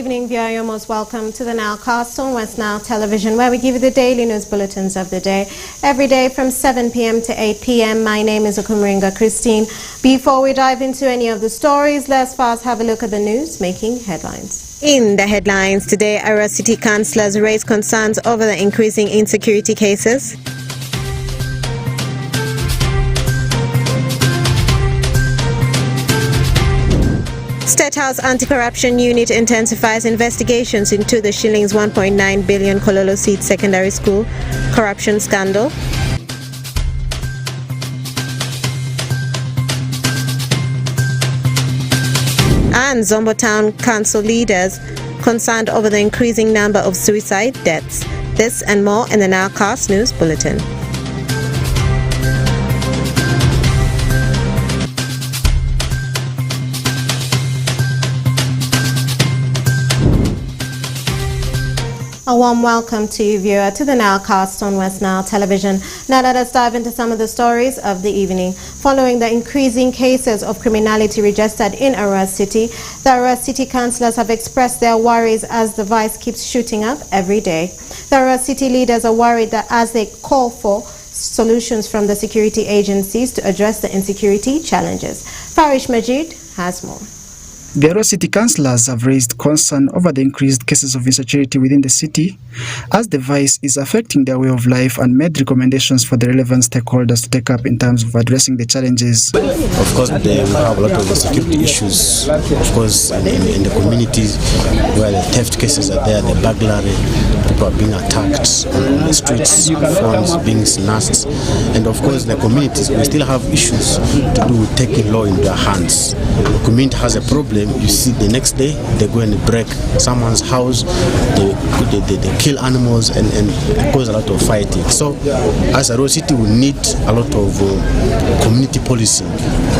evening, viewer. You're most welcome to the NILE CAST on Westnile Television, where we give you the daily news bulletins of the day, every day from 7 p.m. to 8 p.m. My name is Okumringa Christine. Before we dive into any of the stories, let's first have a look at the news making headlines. In the headlines today, Arua City Councilors raise concerns over the increasing insecurity cases. State House Anti-Corruption Unit intensifies investigations into the shillings 1.9 billion Kololo Seed Secondary School corruption scandal. And Zombo Town Council leaders concerned over the increasing number of suicide deaths. This and more in the NILE CAST News Bulletin. A warm welcome to you, viewer, to the NILE CAST on Westnile Television. Now let us dive into some of the stories of the evening. Following the increasing cases of criminality registered in Arua City, the Arua City councillors have expressed their worries as the vice keeps shooting up every day. The Arua City leaders are worried that as they call for solutions from the security agencies to address the insecurity challenges. Farish Majid has more. The Arua City councillors have raised concern over the increased cases of insecurity within the city, as the vice is affecting their way of life, and made recommendations for the relevant stakeholders to take up in terms of addressing the challenges. Of course, we have a lot of security issues, of course, in the communities where the theft cases are there, the burglary, people are being attacked on the streets, phones being snatched, and of course, the communities, we still have issues to do with taking law into their hands. The community has a problem. You see, the next day they go and break someone's house, they kill animals, and cause a lot of fighting. So, as Arua City, we need a lot of community policing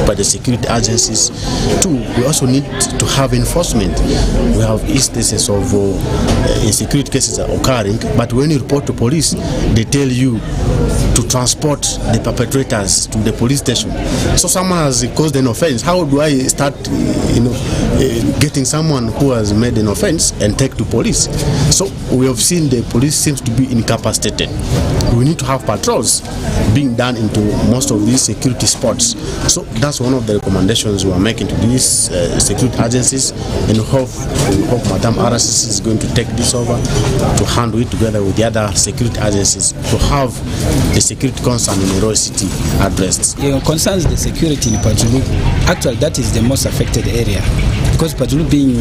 by the security agencies. Two, we also need to have enforcement. We have instances of insecurity cases are occurring, but when you report to police, they tell you to transport the perpetrators to the police station. So, someone has caused an offense. How do I start, getting someone who has made an offense and take to police? So we have seen the police seems to be incapacitated. We need to have patrols being done into most of these security spots. So that's one of the recommendations we are making to these security agencies, and we hope Madam RCC is going to take this over to handle it together with the other security agencies to have the security concern in Arua City addressed. Concerns the security in Pajulu, actually that is the most affected area, because Pajulu being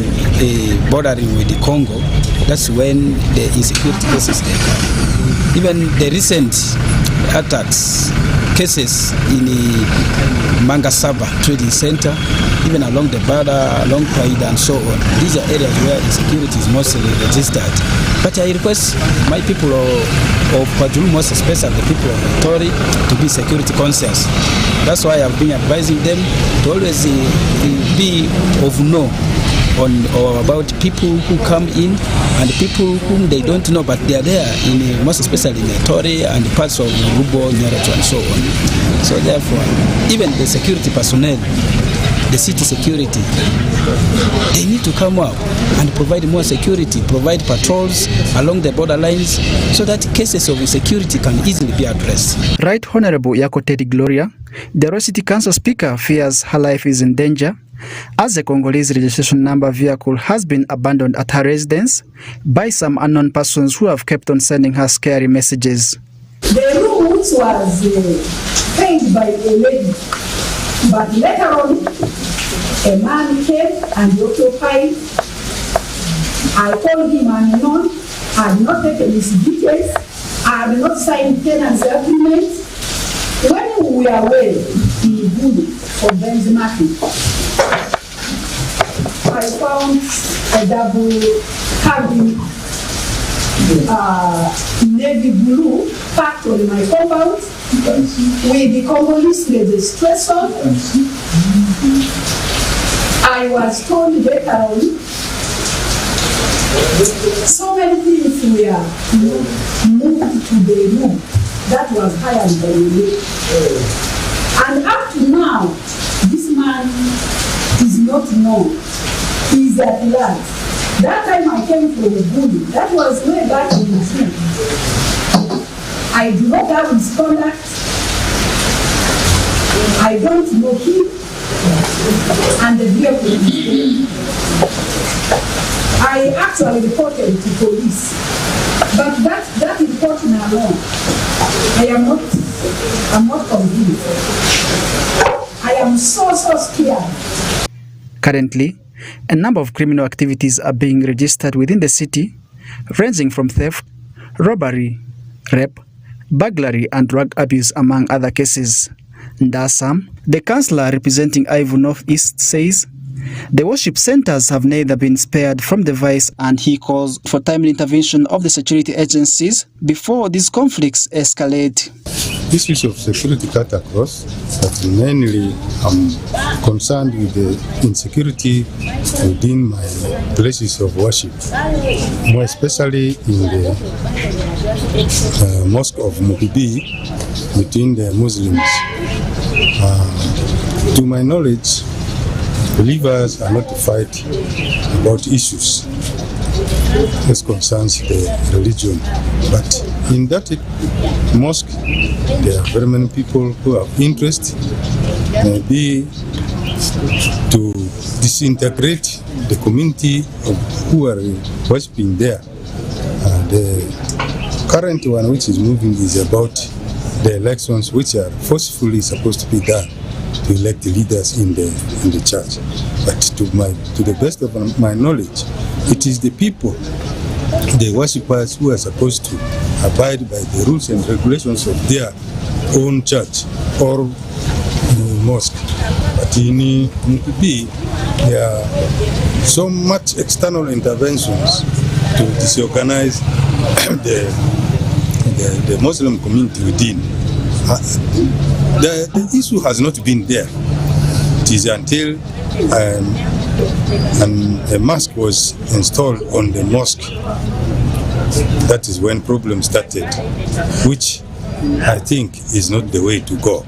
bordering with the Congo, that's when the insecurity cases they come. Even the recent attacks, cases in the Mangasaba Trading Center, even along the border, along Paida and so on. These are areas where insecurity is mostly registered. But I request my people of Pajulu, most especially the people of Tori, to be security conscious. That's why I've been advising them to always be of know on or about people who come in and people whom they don't know, but they are there, in most especially in Tori and parts of Rubo, Nyarato and so on. So therefore, even the security personnel, the city security, they need to come up and provide more security, provide patrols along the borderlines so that cases of insecurity can easily be addressed. Right Honorable Yako Teddy Gloria, the Arua City Council Speaker, fears her life is in danger as the Congolese registration number vehicle has been abandoned at her residence by some unknown persons who have kept on sending her scary messages. The room was paid by a lady, but later on, a man came and occupied. I called him unknown. I had not taken his details. I had not signed tenancy agreement. When we are away in Bulu for benchmarking, I found a double cabin navy blue packed on my compound with the Congolese registration. I was told later on, so many things were moved to the room that was higher than me. And up to now, this man is not known. He is at large. That time I came from the bully. That was way back in the scene. I do not have his contact. I don't know him. And the vehicle. I actually reported to police. But that reporting alone, I'm not convinced. I am so scared. Currently, a number of criminal activities are being registered within the city, ranging from theft, robbery, rape, burglary and drug abuse, among other cases. Ndasam, the councillor representing Ivu North East, says the worship centers have neither been spared from the vice, and he calls for timely intervention of the security agencies before these conflicts escalate. This issue of security cut across, but mainly I'm concerned with the insecurity within my places of worship, more especially in the mosque of Muhibi between the Muslims. To my knowledge, believers are notified about issues that concerns the religion, but in that mosque there are very many people who have interest, maybe to disintegrate the community of who are worshipping there. The current one which is moving is about the elections which are forcefully supposed to be done to elect the leaders in the church. But to the best of my knowledge, it is the people, the worshippers, who are supposed to abide by the rules and regulations of their own church or mosque. But in Mukibi, there are so much external interventions to disorganize the Muslim community within. The issue has not been there. It is until a mosque was installed on the mosque, that is when problems started, which I think is not the way to go.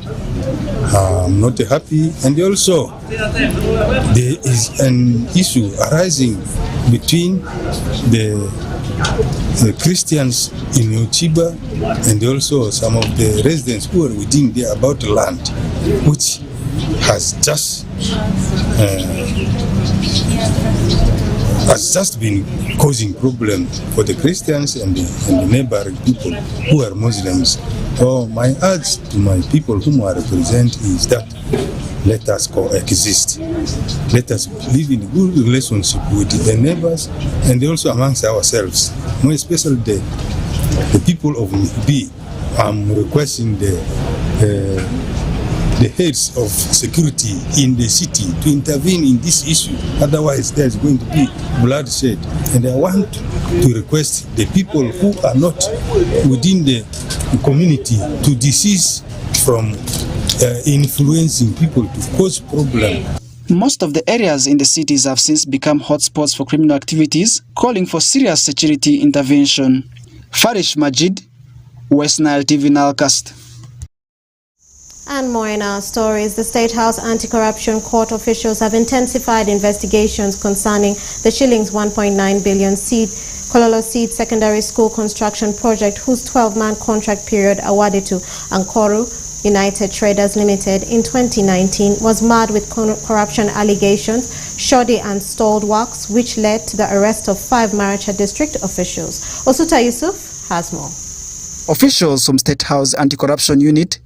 I'm not happy, and also there is an issue arising between the Christians in Uchiba and also some of the residents who are within there about land, which has just been causing problem for the Christians and the neighboring people who are Muslims. So my urge to my people whom I represent is that let us coexist. Let us live in a good relationship with the neighbors and also amongst ourselves. More especially the people of Muhibi. I'm requesting the heads of security in the city to intervene in this issue. Otherwise, there's going to be bloodshed. And I want to request the people who are not within the community to desist from influencing people to cause problems. Most of the areas in the cities have since become hotspots for criminal activities, calling for serious security intervention. Farish Majid, Westnile TV NILE CAST. And more in our stories. The State House Anti-Corruption Court officials have intensified investigations concerning the shillings 1.9 billion Kololo Seed Secondary School construction project, whose 12-month contract period awarded to Ankoru United Traders Limited in 2019 was marred with corruption allegations, shoddy and stalled works, which led to the arrest of 5 Maracha district officials. Osuta Yusuf has more. Officials from State House Anti-Corruption Unit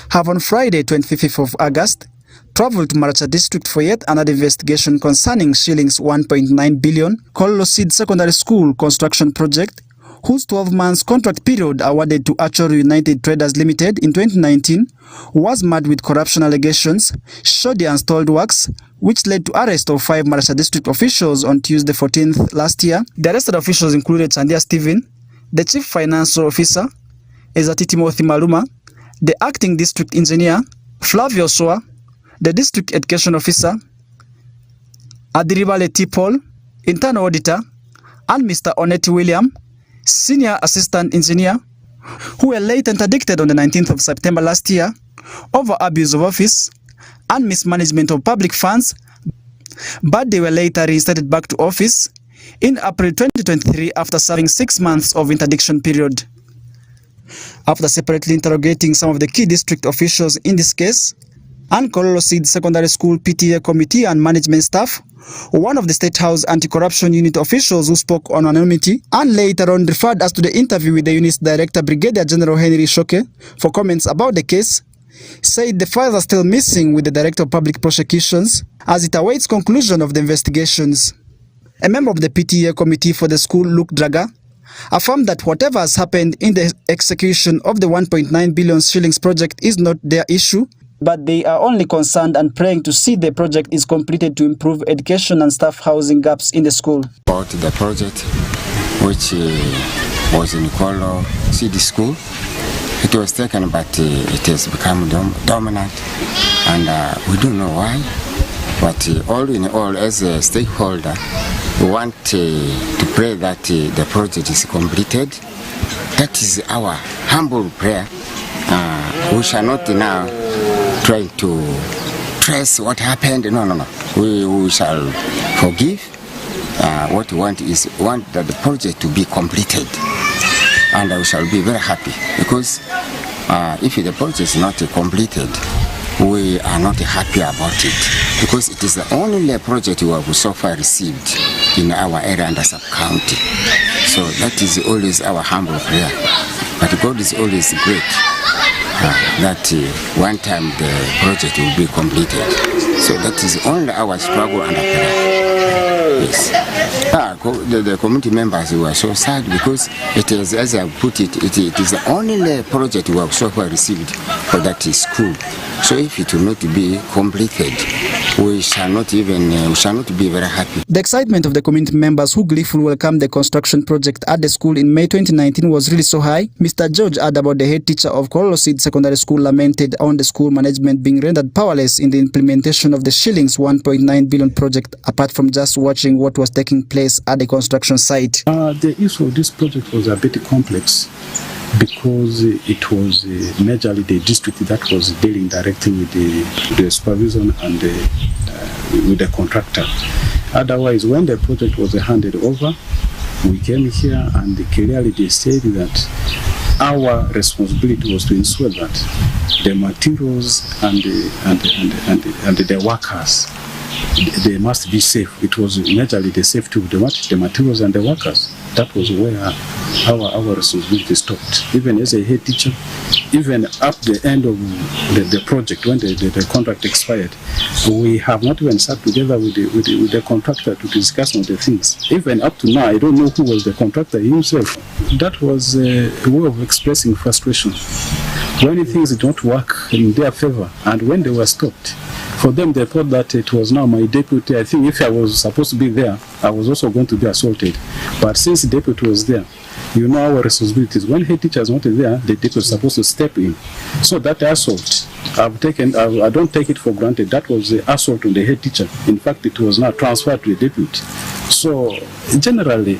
have on Friday, 25th of August, traveled to Maracha district for yet another investigation concerning shillings 1.9 billion Kololo Seed Secondary School construction project, whose 12 months contract period awarded to Ankoru United Traders Limited in 2019 was marred with corruption allegations, shoddy and stalled works, which led to arrest of 5 Maracha district officials on Tuesday 14th last year. The arrested officials included Chandia Stephen, the Chief Financial Officer, Ezati Timothy Maluma, the Acting District Engineer, Flavio Soa, the District Education Officer, Adiribale T. Paul, Internal Auditor, and Mr. Oneti William, Senior Assistant Engineer, who were late interdicted on the 19th of September last year over abuse of office and mismanagement of public funds, but they were later reinstated back to office in April 2023 after serving 6 months of interdiction period. After separately interrogating some of the key district officials in this case, NILE Secondary School PTA committee and management staff, one of the State House Anti-Corruption Unit officials who spoke on anonymity and later on referred us to the interview with the unit's director, Brigadier General Henry Shoke, for comments about the case, said the files are still missing with the Director of Public Prosecutions as it awaits conclusion of the investigations. A member of the PTA committee for the school, Luke Draga, affirmed that whatever has happened in the execution of the 1.9 billion shillings project is not their issue, but they are only concerned and praying to see the project is completed to improve education and staff housing gaps in the school. About the project, which was in Kolo City School, it was taken, but it has become dominant, and we don't know why. But all in all, as a stakeholder, we want to pray that the project is completed. That is our humble prayer. We shall not now try to trace what happened. No. We shall forgive. What we want is that the project to be completed, and we shall be very happy, because if the project is not completed, we are not happy about it, because it is the only project we have so far received in our area and sub-county. So that is always our humble prayer. But God is always great, that one time the project will be completed. So that is only our struggle and prayer. Yes. The community members were so sad, because it is, as I put it, it is the only project we have so far received for that school. So if it will not be completed, we shall not be very happy. The excitement of the community members who gleefully welcomed the construction project at the school in May 2019 was really so high. Mr. George Adabo, the head teacher of Kololo Secondary School, lamented on the school management being rendered powerless in the implementation of the shillings 1.9 billion project, apart from just watching what was taking place at the construction site. The issue of this project was a bit complex, because it was majorly the district that was dealing directly with the supervision and with the contractor. Otherwise, when the project was handed over, we came here and clearly they said that our responsibility was to ensure that the materials and the workers, they must be safe. It was majorly the safety of the materials and the workers. That was where our responsibility stopped. Even as a head teacher, even up the end of the project, when the contract expired, we have not even sat together with the contractor to discuss on the things. Even up to now, I don't know who was the contractor himself. That was a way of expressing frustration. When things did not work in their favor, and when they were stopped, for them, they thought that it was now my deputy. I think if I was supposed to be there, I was also going to be assaulted. But since the deputy was there, you know our responsibilities. When head teachers weren't there, the deputy was supposed to step in. So that assault, I don't take it for granted. That was the assault on the head teacher. In fact, it was now transferred to the deputy. So generally,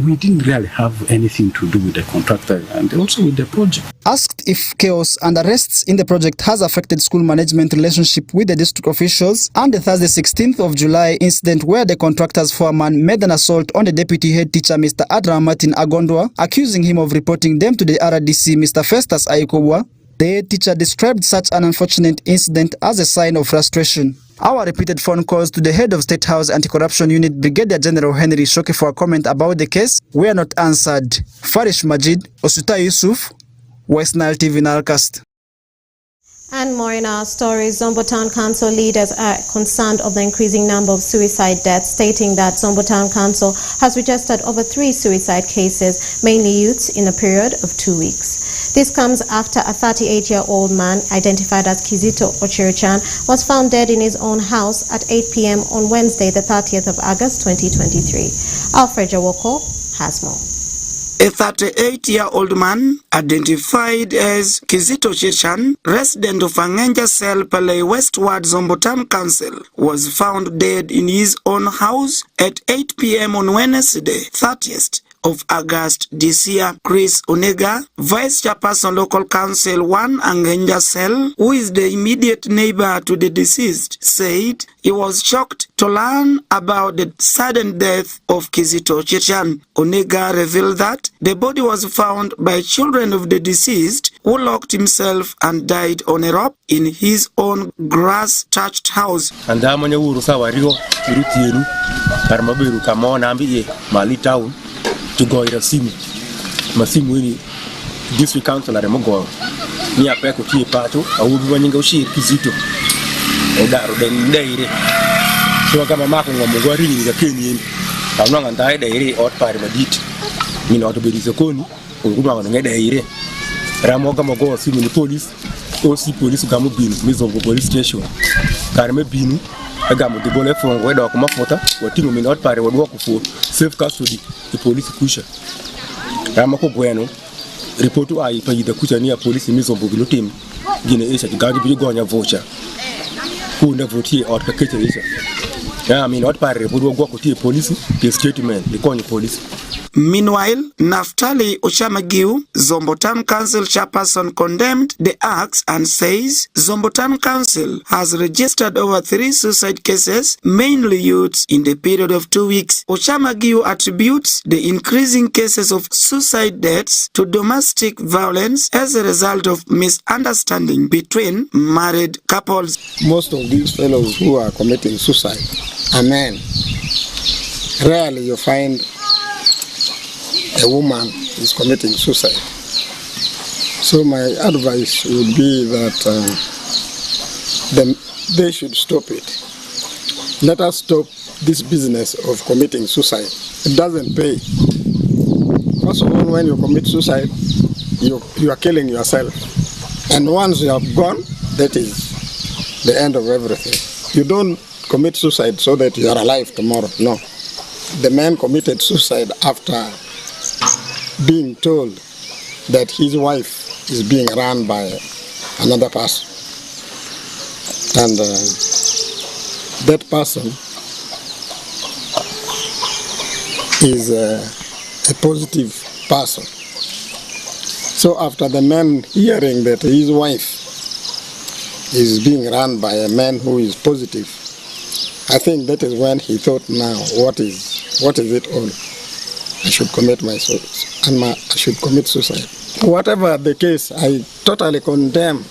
we didn't really have anything to do with the contractor and also with the project. Asked if chaos and arrests in the project has affected school management relationship with the district officials, and the Thursday 16th of July incident where the contractor's foreman made an assault on the deputy head teacher, Mr. Adra Martin Agondwa, accusing him of reporting them to the RDC, Mr. Festus Ayikobwa, the head teacher described such an unfortunate incident as a sign of frustration. Our repeated phone calls to the head of State House Anti-Corruption Unit, Brigadier General Henry Shoke, for a comment about the case were not answered. Farish Majid, Osuta Yusuf, Westnile TV NILE CAST. And more in our stories, Zombo Town Council leaders are concerned of the increasing number of suicide deaths, stating that Zombo Town Council has registered over 3 suicide cases, mainly youths, in a period of 2 weeks. This comes after a 38-year-old man, identified as Kizito Ochirichan, was found dead in his own house at 8 p.m. on Wednesday, the 30th of August 2023. Alfred Jawoko has more. A 38-year-old man, identified as Kizito Ochirichan, resident of Angenja Cell, Pale Westward, Zombo Town Council, was found dead in his own house at 8 p.m. on Wednesday, 30th of August this year. Chris Onega, Vice Chairperson Local Council 1 Angenja Cell, who is the immediate neighbor to the deceased, said he was shocked to learn about the sudden death of Kizito Chirchan. Onega revealed that the body was found by children of the deceased, who locked himself and died on a rope in his own grass-thatched house. And Karmabiru Kamon Ambi Mali town to go to Masimuni district council at Mogo near Peko Tea Pato. I would want to go see Kizito or that then day. So I got my mark on Mogori in the Kenyan. I'm not going to die day or Parimadit. You know to be disappointed or good on the day. Ramoga Mogo, see the police, OC police come up in Mizo police station. Karme Binu. I got the bullet from where the Kumapota, what you may not party would walk for safe custody, the police cushion. Ramako Bueno, report to I pay the cushion near police in Mizo Bugulu team, Guinea Asia to guard the Bigonia voucher. Who never tea or Packet. I mean, not party would walk with the police, the statement, the corner police. Meanwhile, Naftali Ochamagiu, Zombotan Council chairperson, condemned the acts and says Zombotan Council has registered over 3 suicide cases, mainly youths, in the period of 2 weeks. Ochamagiu attributes the increasing cases of suicide deaths to domestic violence as a result of misunderstanding between married couples. Most of these fellows who are committing suicide are men. Rarely you find a woman is committing suicide. So my advice would be that they should stop it. Let us stop this business of committing suicide. It doesn't pay. First of all, when you commit suicide, you are killing yourself. And once you have gone, that is the end of everything. You don't commit suicide so that you are alive tomorrow. No. The man committed suicide after being told that his wife is being run by another person. And that person is a positive person. So after the man hearing that his wife is being run by a man who is positive, I think that is when he thought, now, what is it all? I should commit myself and I should commit suicide. Whatever the case, I totally condemn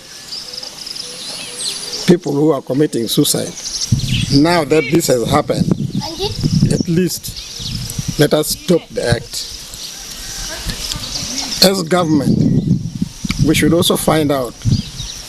people who are committing suicide. Now that this has happened, at least let us stop the act. As government, we should also find out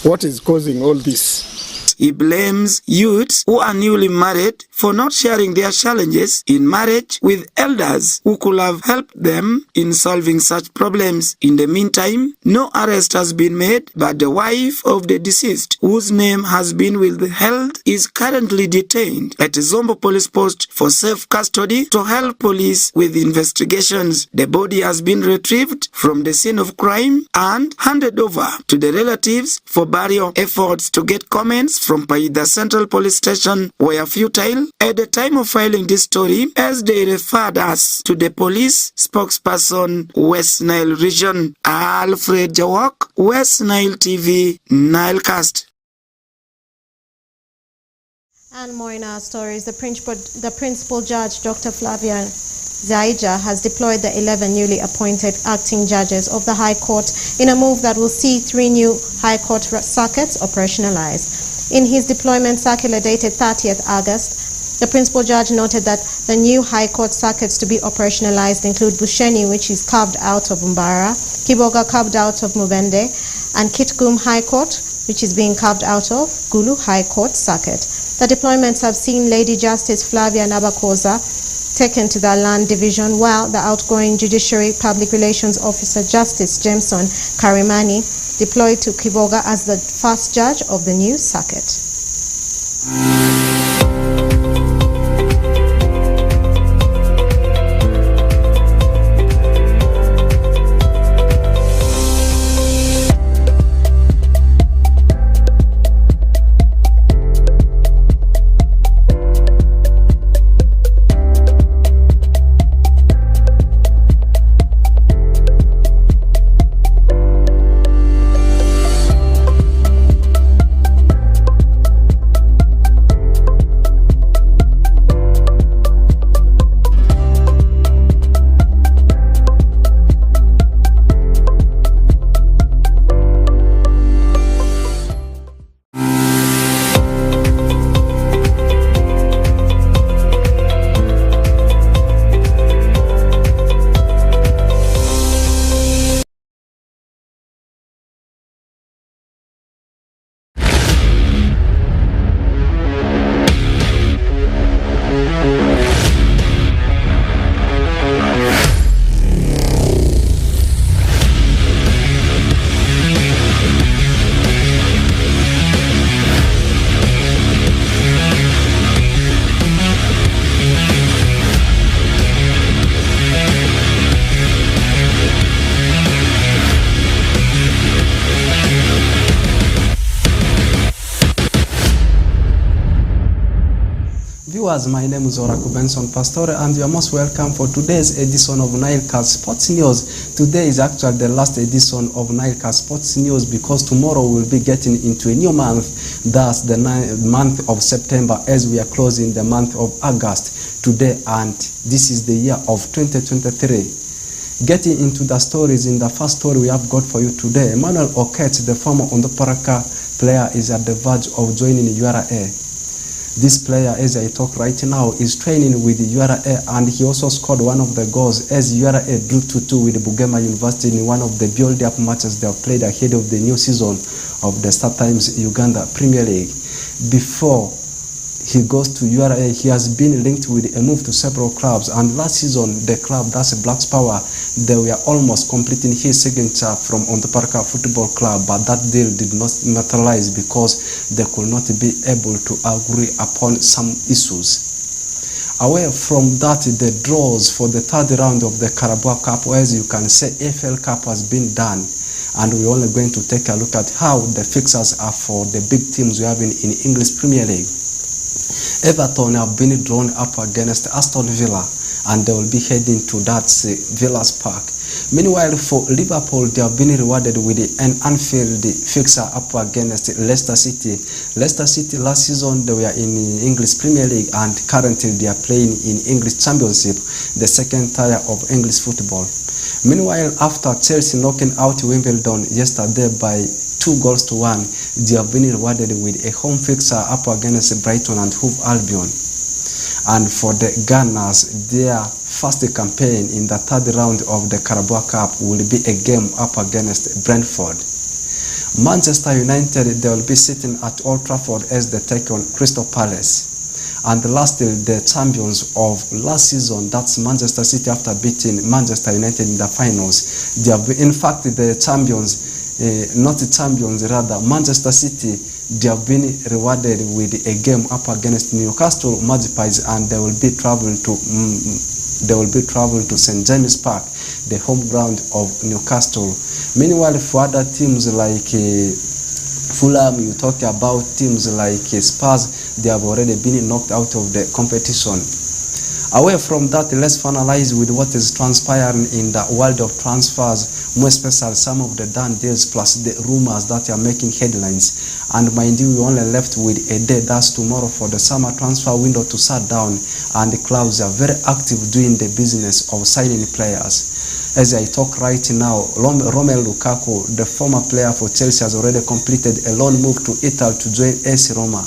what is causing all this. He blames youths who are newly married for not sharing their challenges in marriage with elders who could have helped them in solving such problems. In the meantime, no arrest has been made, but the wife of the deceased, whose name has been withheld, is currently detained at Zombo Police Post for safe custody to help police with investigations. The body has been retrieved from the scene of crime and handed over to the relatives for burial. Efforts to get comments from Paida Central Police Station were futile at the time of filing this story, as they referred us to the police spokesperson, Westnile Region. Alfred Jawak, Westnile TV, NILE CAST. And more in our stories, the principal judge, Dr. Flavia Zaija, has deployed the 11 newly appointed acting judges of the High Court in a move that will see 3 new High Court circuits operationalized. In his deployment circular dated 30th August, the principal judge noted that the new High Court circuits to be operationalized include Busheni, which is carved out of Mbara, Kiboga carved out of Mubende, and Kitgum High Court, which is being carved out of Gulu High Court circuit. The deployments have seen Lady Justice Flavia Nabakoza taken to the Land Division, while the outgoing Judiciary Public Relations Officer Justice Jameson Karimani deployed to Kiboga as the first judge of the new circuit. viewers, my name is Oracle Benson Pastore, and you are most welcome for today's edition of NILE CAST Sports News. Today is actually the last edition of NILE CAST Sports News because tomorrow we'll be getting into a new month, that's the month of September, as we are closing the month of August today, and this is the year of 2023. Getting into the stories, in the first story we have got for you today, Emmanuel Oket, the former Ondoparaka player, is at the verge of joining URA. This player, as I talk right now, is training with URA, and he also scored one of the goals as URA drew 2-2 with Bugema University in one of the build-up matches they have played ahead of the new season of the Star Times Uganda Premier League. Before he goes to URA, he has been linked with a move to several clubs, and last season the club, that's Blacks Power, they were almost completing his signature from Ondoparaka Football Club, but that deal did not materialize because they could not be able to agree upon some issues. Away from that, the draws for the third round of the Carabao Cup, as you can say, FL Cup has been done, and we're only going to take a look at how the fixtures are for the big teams we have in English Premier League. Everton have been drawn up against Aston Villa, and they will be heading to that Villa's Park. Meanwhile, for Liverpool, they have been rewarded with an Anfield fixture up against Leicester City. Leicester City last season, they were in English Premier League, and currently they are playing in English Championship, the second tier of English football. Meanwhile, after Chelsea knocking out Wimbledon yesterday by 2-1, they have been rewarded with a home fixture up against Brighton and Hove Albion. And for the Gunners, their first campaign in the third round of the Carabao Cup will be a game up against Brentford. Manchester United, they will be sitting at Old Trafford as they take on Crystal Palace. And lastly, the champions of last season, that's Manchester City, after beating Manchester United in the finals. They have been, in fact, the champions, not the champions, rather Manchester City, they have been rewarded with a game up against Newcastle Magpies, and they will be traveling to St James Park, the home ground of Newcastle. Meanwhile, for other teams like Fulham, you talk about teams like Spurs, they have already been knocked out of the competition. Away from that, let's finalize with what is transpiring in the world of transfers, more especially some of the done deals plus the rumors that are making headlines. And mind you, we're only left with a day, that's tomorrow, for the summer transfer window to shut down, and the clubs are very active doing the business of signing players. As I talk right now, Romelu Lukaku, the former player for Chelsea, has already completed a loan move to Italy to join AC Roma.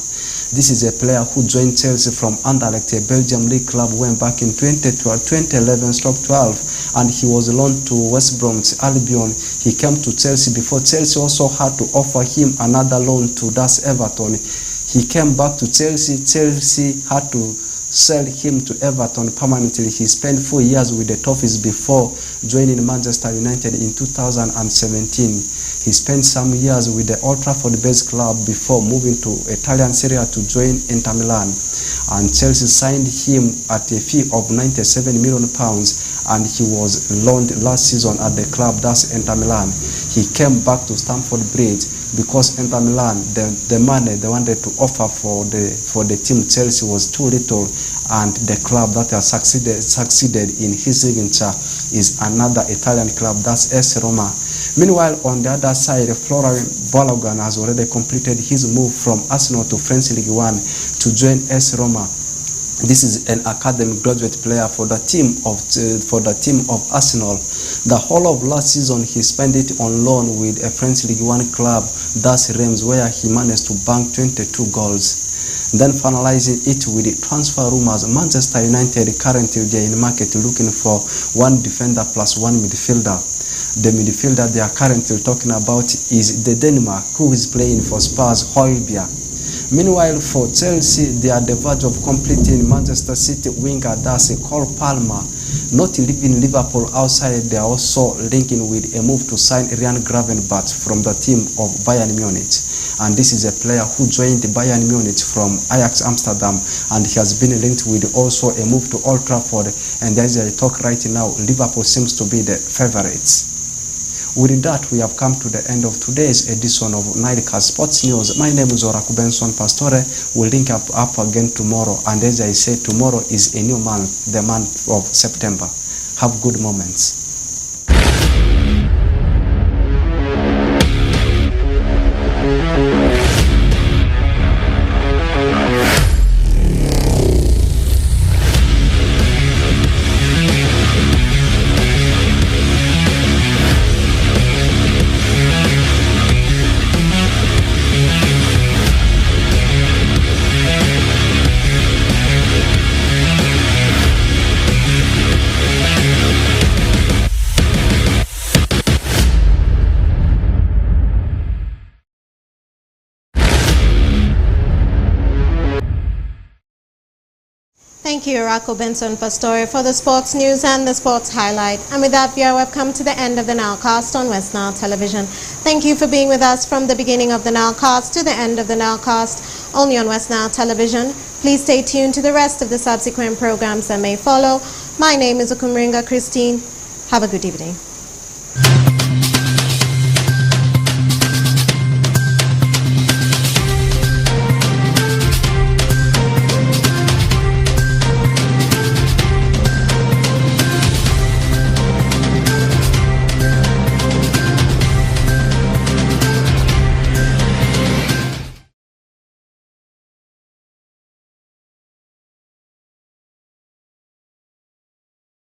This is a player who joined Chelsea from Anderlecht, a Belgium league club, went back in 2011-12, and he was loaned to West Bromwich Albion. He came to Chelsea before Chelsea also had to offer him another loan to Everton. He came back to Chelsea. Chelsea had to sell him to Everton permanently. He spent 4 years with the Toffees before joining Manchester United in 2017. He spent some years with the Old Trafford-based club before moving to Italian Serie A to join Inter Milan. And Chelsea signed him at a fee of £97 million, and he was loaned last season at the club, that's Inter Milan. He came back to Stamford Bridge because Inter Milan, the money they wanted to offer for the team Chelsea was too little, and the club that has succeeded in his signature is another Italian club, that's AC Roma. Meanwhile, on the other side, Florent Balogun has already completed his move from Arsenal to French League One to join AC Roma. This is an academy graduate player for the team of Arsenal. The whole of last season, he spent it on loan with a French League One club, that's Reims, where he managed to bank 22 goals. Then finalizing it with the transfer rumors, Manchester United currently they are in the market looking for one defender plus one midfielder. The midfielder they are currently talking about is the Denmark, who is playing for Spurs, Højbjerg. Meanwhile, for Chelsea, they are at the verge of completing Manchester City winger, that's Cole Palmer. Not leaving Liverpool outside, they are also linking with a move to sign Ryan Gravenberch from the team of Bayern Munich. And this is a player who joined Bayern Munich from Ajax Amsterdam, and he has been linked with also a move to Old Trafford. And as I talk right now, Liverpool seems to be the favorites. With that, we have come to the end of today's edition of NILE CAST Sports News. My name is Oraku Benson Pastore. We'll link up again tomorrow. And as I said, tomorrow is a new month, the month of September. Have good moments. Thank you, Rocco Benson Pastore, for the sports news and the sports highlight. And with that, viewer, we've come to the end of the NILE Cast on Westnile Television. Thank you for being with us from the beginning of the NILE Cast to the end of the NILE Cast, only on Westnile Television. Please stay tuned to the rest of the subsequent programs that may follow. My name is Okumringa Christine. Have a good evening.